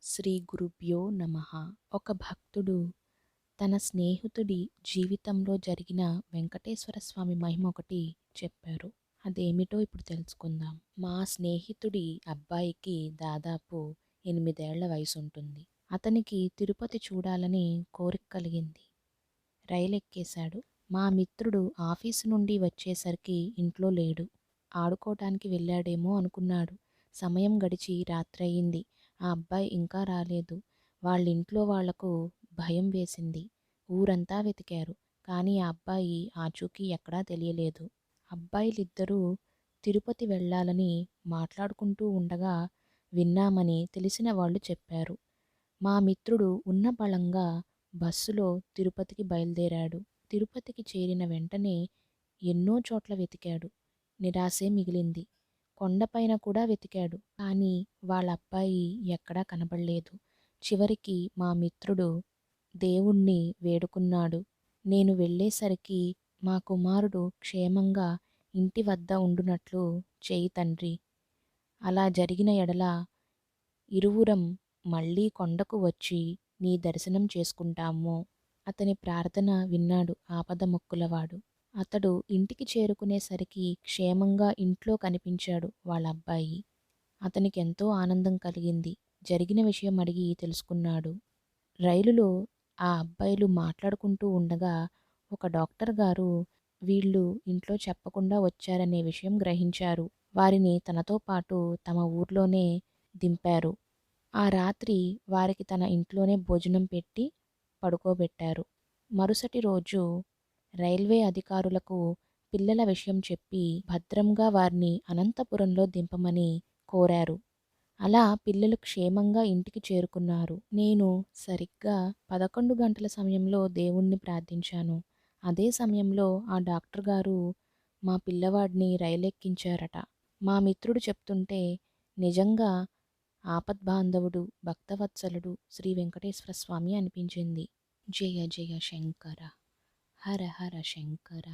శ్రీ గురుభ్యో నమః. ఒక భక్తుడు తన స్నేహితుడి జీవితంలో జరిగిన వెంకటేశ్వర స్వామి మహిమ ఒకటి చెప్పారు. అదేమిటో ఇప్పుడు తెలుసుకుందాం. మా స్నేహితుడి అబ్బాయికి దాదాపు 8 ఏళ్ల వయసుంటుంది. అతనికి తిరుపతి చూడాలని కోరిక కలిగింది. రైలెక్కేశాడు. మా మిత్రుడు ఆఫీసు నుండి వచ్చేసరికి ఇంట్లో లేడు. ఆడుకోటానికి వెళ్ళాడేమో అనుకున్నాడు. సమయం గడిచి రాత్రయింది. ఆ అబ్బాయి ఇంకా రాలేదు. వాళ్ళింట్లో వాళ్లకు భయం వేసింది. ఊరంతా వెతికారు. కానీ ఆ అబ్బాయి ఆచూకీ ఎక్కడా తెలియలేదు. అబ్బాయిలిద్దరూ తిరుపతి వెళ్ళాలని మాట్లాడుకుంటూ ఉండగా విన్నామని తెలిసిన వాళ్ళు చెప్పారు. మా మిత్రుడు ఉన్న బలంగా బస్సులో తిరుపతికి బయలుదేరాడు. తిరుపతికి చేరిన వెంటనే ఎన్నో చోట్ల వెతికాడు. నిరాశే మిగిలింది. కొండపైన కూడా వెతికాడు. కానీ వాళ్ళ అబ్బాయి ఎక్కడా కనబడలేదు. చివరికి మా మిత్రుడు దేవుణ్ణి వేడుకున్నాడు. నేను వెళ్ళేసరికి మా కుమారుడు క్షేమంగా ఇంటి వద్ద ఉండునట్లు చేయి తండ్రి. అలా జరిగిన ఎడల ఇరువురం మళ్ళీ కొండకు వచ్చి నీ దర్శనం చేసుకుంటాము. అతని ప్రార్థన విన్నాడు ఆపదమొక్కులవాడు. అతడు ఇంటికి చేరుకునేసరికి క్షేమంగా ఇంట్లో కనిపించాడు వాళ్ళ అబ్బాయి. అతనికెంతో ఆనందం కలిగింది. జరిగిన విషయం అడిగి తెలుసుకున్నాడు. రైలులో ఆ అబ్బాయిలు మాట్లాడుకుంటూ ఉండగా ఒక డాక్టర్ గారు వీళ్ళు ఇంట్లో చెప్పకుండా వచ్చారనే విషయం గ్రహించారు. వారిని తనతో పాటు తమ ఊర్లోనే దింపారు. ఆ రాత్రి వారికి తన ఇంట్లోనే భోజనం పెట్టి పడుకోబెట్టారు. మరుసటి రోజు రైల్వే అధికారులకు పిల్లల విషయం చెప్పి భద్రంగా వారిని అనంతపురంలో దింపమని కోరారు. అలా పిల్లలు క్షేమంగా ఇంటికి చేరుకున్నారు. నేను సరిగ్గా 11 గంటల సమయంలో దేవుణ్ణి ప్రార్థించాను. అదే సమయంలో ఆ డాక్టర్ గారు మా పిల్లవాడిని రైలెక్కించారట. మా మిత్రుడు చెప్తుంటే నిజంగా ఆపద్బాంధవుడు, భక్తవత్సలుడు శ్రీ వెంకటేశ్వర స్వామి అనిపించింది. జయ జయ శంకర, హర హర శంకర.